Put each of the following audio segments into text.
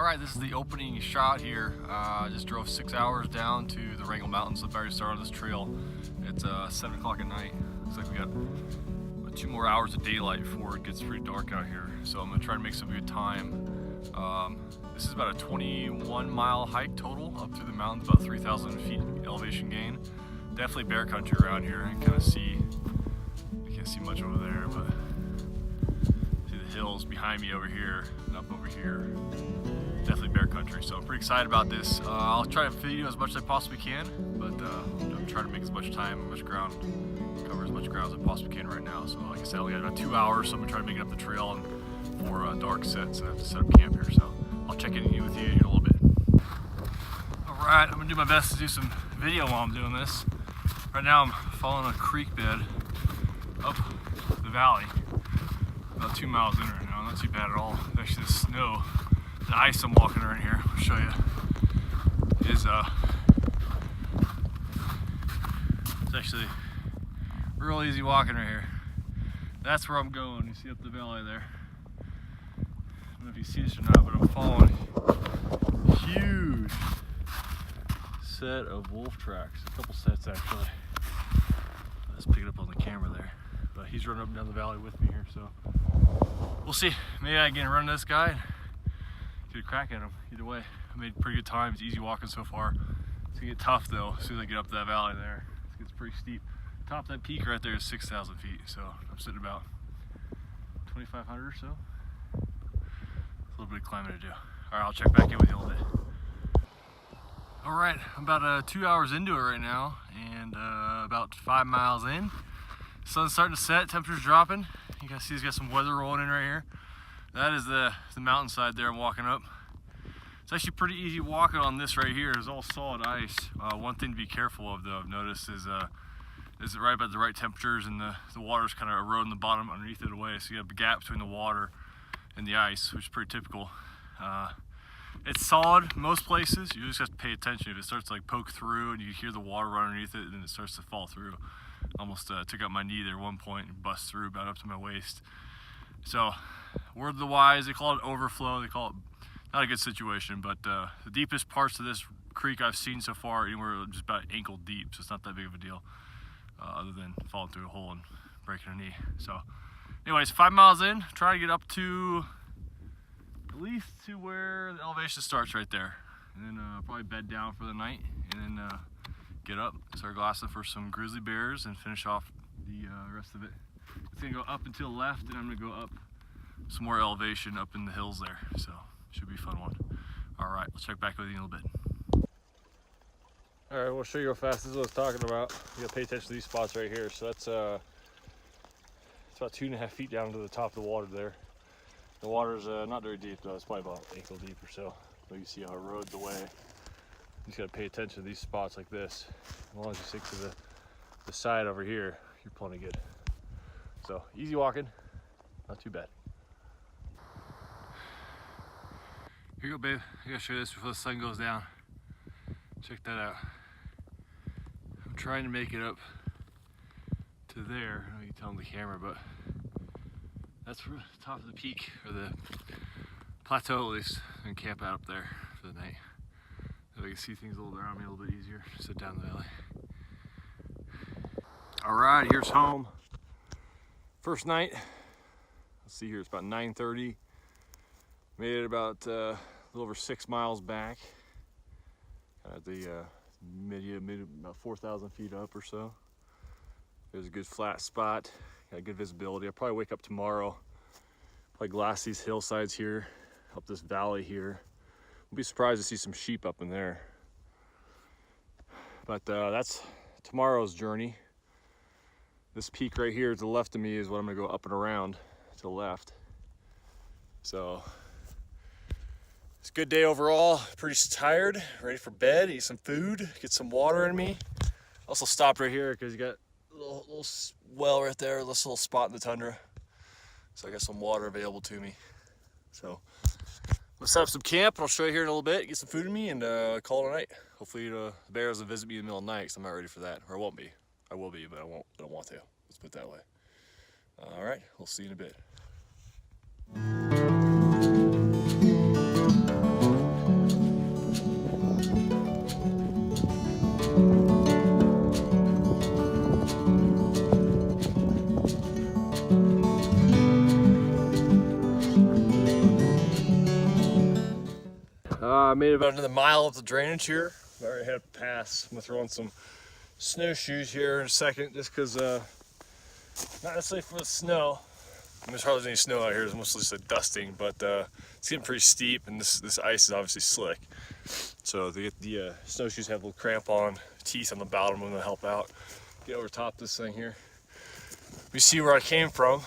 Alright, this is the opening shot here. I just drove 6 hours down to the Wrangell Mountains. I've already started this trail. It's 7 o'clock at night. Looks like we got 2 more hours of daylight before it gets pretty dark out here. So I'm going to try to make some good time. This is about a 21-mile hike total up through the mountains, about 3,000 feet elevation gain. Definitely bear country around here. You can't see much over there, but see the hills behind me over here and up over here. Definitely bear country, so I'm pretty excited about this. I'll try to video as much as I possibly can, but I'm trying to make as much time, cover as much ground as I possibly can right now. So like I said, I only got about 2 hours, so I'm gonna try to make it up the trail and before dark sets, and I have to set up camp here. So I'll check in with you in a little bit. All right, I'm gonna do my best to do some video while I'm doing this. Right now I'm following a creek bed up the valley, about 2 miles in right now. Not too bad at all. Actually, the snow, the ice I'm walking around here, I'll show you, is it's actually real easy walking right here. That's where I'm going. You see up the valley there. I don't know if you see this or not, but I'm following a huge set of wolf tracks. A couple sets actually. Let's pick it up on the camera there. But he's running up and down the valley with me here, so we'll see. Maybe I can run this guy and get a crack at him. Either way, I made pretty good time. It's easy walking so far. It's gonna get tough though as soon as I get up that valley there. It gets pretty steep. Top of that peak right there is 6,000 feet, so I'm sitting about 2,500 or so. A little bit of climbing to do. All right, I'll check back in with you a little bit. All right, I'm about 2 hours into it right now, and about 5 miles in. Sun's starting to set, temperature's dropping. You guys see he's got some weather rolling in right here. That is the mountainside there I'm walking up. It's actually pretty easy walking on this right here. It's all solid ice. One thing to be careful of though, I've noticed, is it right about the right temperatures, and the water's kind of eroding the bottom underneath it away. So you have a gap between the water and the ice, which is pretty typical. It's solid most places. You just have to pay attention. If it starts to like poke through and you hear the water run underneath it, and then it starts to fall through. Almost took out my knee there at one point and bust through about up to my waist. So, word of the wise, they call it overflow. They call it not a good situation, but the deepest parts of this creek I've seen so far, anywhere just about ankle deep, so it's not that big of a deal, other than falling through a hole and breaking a knee. So, anyways, 5 miles in, try to get up to at least to where the elevation starts right there, and then probably bed down for the night, and then get up, start glassing for some grizzly bears, and finish off the rest of it. It's gonna go up and to the left, and I'm gonna go up some more elevation up in the hills there. So should be a fun one. All right, let's check back with you in a little bit. All right, we'll show you how fast. This is what I was talking about. You gotta pay attention to these spots right here. So that's it's about 2.5 feet down to the top of the water there. The water's not very deep though. It's probably about ankle deep or so. But you see how it erodes away. You just gotta pay attention to these spots like this. As long as you stick to the side over here, you're plenty good. So easy walking, not too bad. Here you go, babe. I gotta show you this before the sun goes down. Check that out. I'm trying to make it up to there. I know you can tell on the camera, but that's the top of the peak, or the plateau at least, and camp out up there for the night. So I can see things a little around me a little bit easier. Sit down the valley. All right, here's home. First night. Let's see here, it's about 9:30. Made it about a little over 6 miles back. At the mid about 4,000 feet up or so. There's a good flat spot. Got good visibility. I'll probably wake up tomorrow. Probably glass these hillsides here, up this valley here. I'll be surprised to see some sheep up in there. But that's tomorrow's journey. This peak right here to the left of me is what I'm gonna go up and around to the left. So it's a good day overall. Pretty tired, ready for bed, eat some food, get some water in me. Also stopped right here because you got a little well right there, this little spot in the tundra. So I got some water available to me. So let's set up some camp, and I'll show you here in a little bit, get some food in me, and call it a night. Hopefully the bears will visit me in the middle of the night, because I'm not ready for that. Or I won't be. I will be, but I don't want to. Let's put it that way. All right, we'll see you in a bit. Made about another mile up the drainage here. I already had a pass. I'm gonna throw on some snowshoes here in a second, just because not necessarily for the snow. There's hardly any snow out here. It's mostly just a dusting, but it's getting pretty steep, and this ice is obviously slick. So the snowshoes have a little cramp-on teeth on the bottom. I'm gonna help out get over top this thing here. We see where I came from.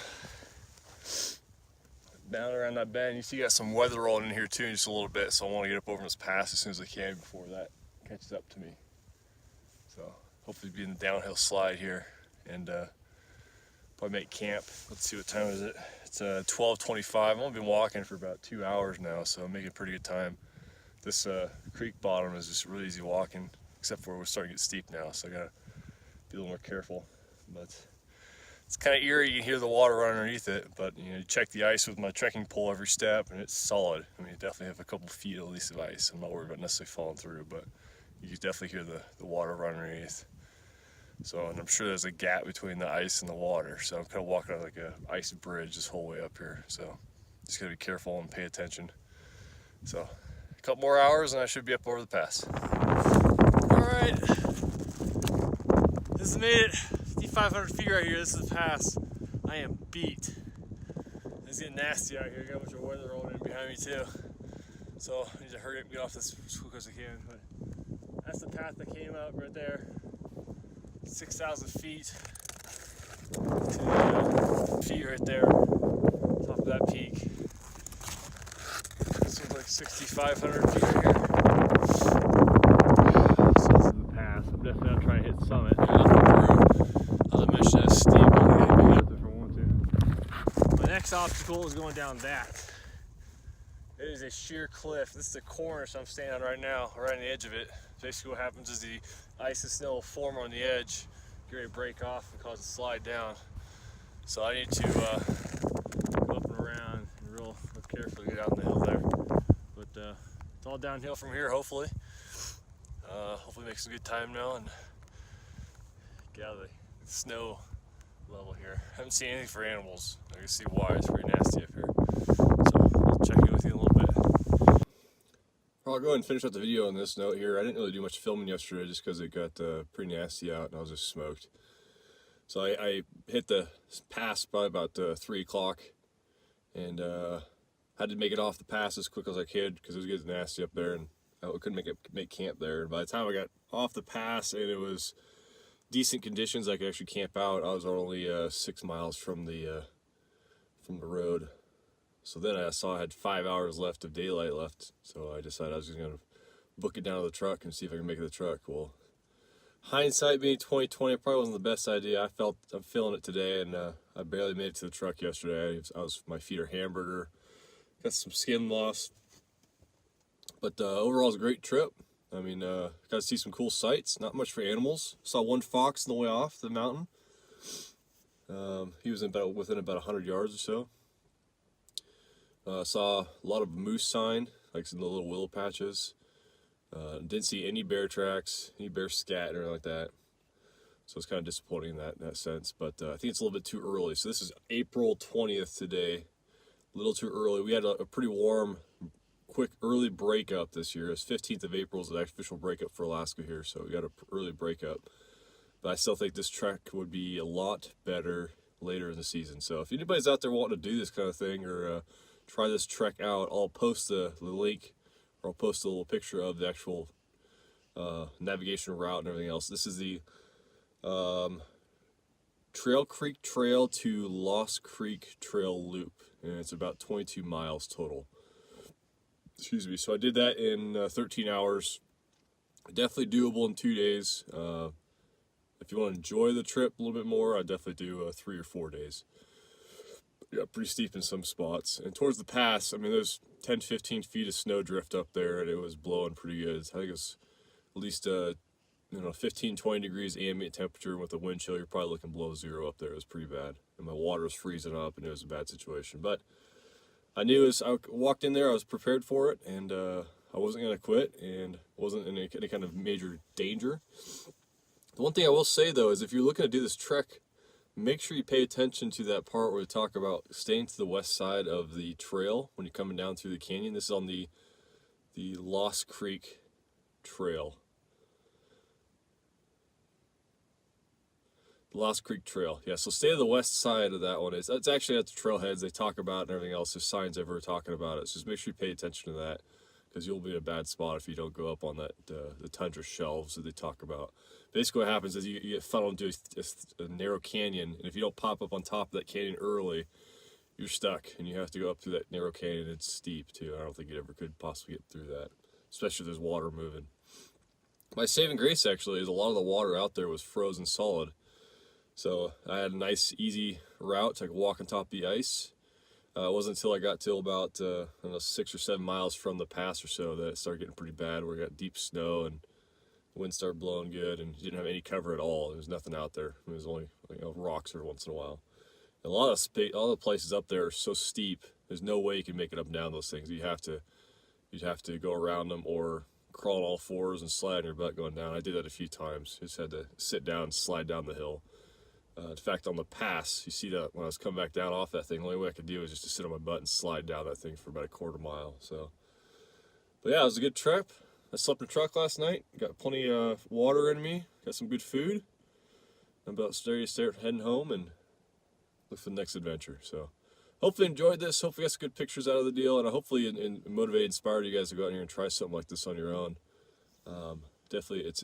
Down around that bend, you see you got some weather rolling in here too in just a little bit, so I want to get up over this pass as soon as I can before that catches up to me. So hopefully be in the downhill slide here and probably make camp. Let's see, what time is it? It's 12:25. I've only been walking for about 2 hours now, so I'm making a pretty good time. This creek bottom is just really easy walking, except for we're starting to get steep now, so I gotta be a little more careful. But it's kind of eerie. You can hear the water running underneath it, but you know, you check the ice with my trekking pole every step, and it's solid. I mean, you definitely have a couple feet at least of ice. I'm not worried about necessarily falling through, but you can definitely hear the water running underneath. So, and I'm sure there's a gap between the ice and the water, so I'm kind of walking on like a ice bridge this whole way up here. So, just gotta be careful and pay attention. So, a couple more hours, and I should be up over the pass. All right, this has made it 5,500 feet right here. This is the pass. I am beat. It's getting nasty out here. Got a bunch of weather rolling in behind me too. So I need to hurry up and get off this as quick as I can. But that's the path that came up right there. 6,000 feet to the feet right there. Top of that peak. This is like 6,500 feet right here. So this is the pass. I'm definitely not trying to hit the summit. As I mentioned, it's steep. I'm going to get up if I want to. My next obstacle is going down that. It is a sheer cliff. This is the corner I'm standing on right now, right on the edge of it. Basically what happens is the ice and snow will form on the edge, get ready to break off and cause it to slide down. So I need to go up and around and real carefully get out the hill there. But it's all downhill from here, hopefully. Hopefully make some good time now and get out of the snow level here. I haven't seen anything for animals. I can see why. It's pretty nasty up here. So I'll check in with you in a little bit. I'll go ahead and finish up the video on this note here. I didn't really do much filming yesterday just because it got pretty nasty out and I was just smoked. So I hit the pass by about 3 o'clock and had to make it off the pass as quick as I could because it was getting nasty up there and I couldn't make camp there. And by the time I got off the pass and it was decent conditions, I could actually camp out. I was only 6 miles from the road. So then I saw I had 5 hours left of daylight left, so I decided I was just gonna book it down to the truck and see if I can make it to the truck. Well, hindsight being 2020, it probably wasn't the best idea. I'm feeling it today, and I barely made it to the truck yesterday. My feet are hamburger, got some skin loss, but overall it was a great trip. I mean, got to see some cool sights. Not much for animals. Saw one fox on the way off the mountain. He was within about 100 yards or so. Saw a lot of moose sign, like in the little willow patches. Didn't see any bear tracks, any bear scat or anything like that. So it's kind of disappointing in that sense. But I think it's a little bit too early. So this is April 20th today. A little too early. We had a pretty warm, quick early breakup this year. It's 15th of April is the official breakup for Alaska here. So we got an early breakup. But I still think this trek would be a lot better later in the season. So if anybody's out there wanting to do this kind of thing or try this trek out, I'll post the link, or I'll post a little picture of the actual navigation route and everything else. This is the Trail Creek Trail to Lost Creek Trail Loop, and it's about 22 miles total. Excuse me. So I did that in 13 hours. Definitely doable in 2 days. If you want to enjoy the trip a little bit more, I'd definitely do 3 or 4 days. Yeah, pretty steep in some spots. And towards the pass, I mean, there's 10, 15 feet of snow drift up there, and it was blowing pretty good. I think it was at least 15, 20 degrees ambient temperature with the wind chill. You're probably looking below zero up there. It was pretty bad. And my water was freezing up, and it was a bad situation. But I knew as I walked in there, I was prepared for it, and I wasn't going to quit, and wasn't in any kind of major danger. The one thing I will say, though, is if you're looking to do this trek, make sure you pay attention to that part where we talk about staying to the west side of the trail when you're coming down through the canyon. This is on the the Lost Creek Trail. Lost Creek Trail. Yeah, so stay to the west side of that one. It's actually at the trailheads they talk about and everything else. There's signs everywhere talking about it. So just make sure you pay attention to that, because you'll be in a bad spot if you don't go up on that the tundra shelves that they talk about. Basically what happens is you get funneled into a narrow canyon, and if you don't pop up on top of that canyon early, you're stuck, and you have to go up through that narrow canyon. It's steep too. I don't think you ever could possibly get through that, especially if there's water moving. My saving grace actually is a lot of the water out there was frozen solid. So I had a nice, easy route. I could walk on top of the ice. It wasn't until I got to about I don't know, 6 or 7 miles from the pass or so that it started getting pretty bad, where we got deep snow and the wind started blowing good, and you didn't have any cover at all. There was nothing out there. There was only rocks every once in a while. And a lot of all the places up there are so steep. There's no way you can make it up and down those things. You'd have to go around them or crawl on all fours and slide on your butt going down. I did that a few times. Just had to sit down and slide down the hill. In fact, on the pass, you see that when I was coming back down off that thing, the only way I could do was just to sit on my butt and slide down that thing for about a quarter mile. So, but yeah, it was a good trip. I slept in the truck last night. Got plenty of water in me. Got some good food. I'm about to start heading home and look for the next adventure. So, hopefully you enjoyed this. Hopefully you got some good pictures out of the deal, and hopefully motivated, inspired you guys to go out here and try something like this on your own. Definitely, it's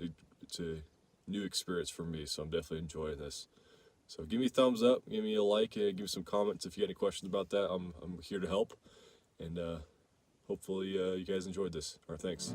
a new experience for me, so I'm definitely enjoying this. So give me a thumbs up, give me a like, give me some comments if you got any questions about that. I'm here to help, and hopefully you guys enjoyed this. All right, thanks.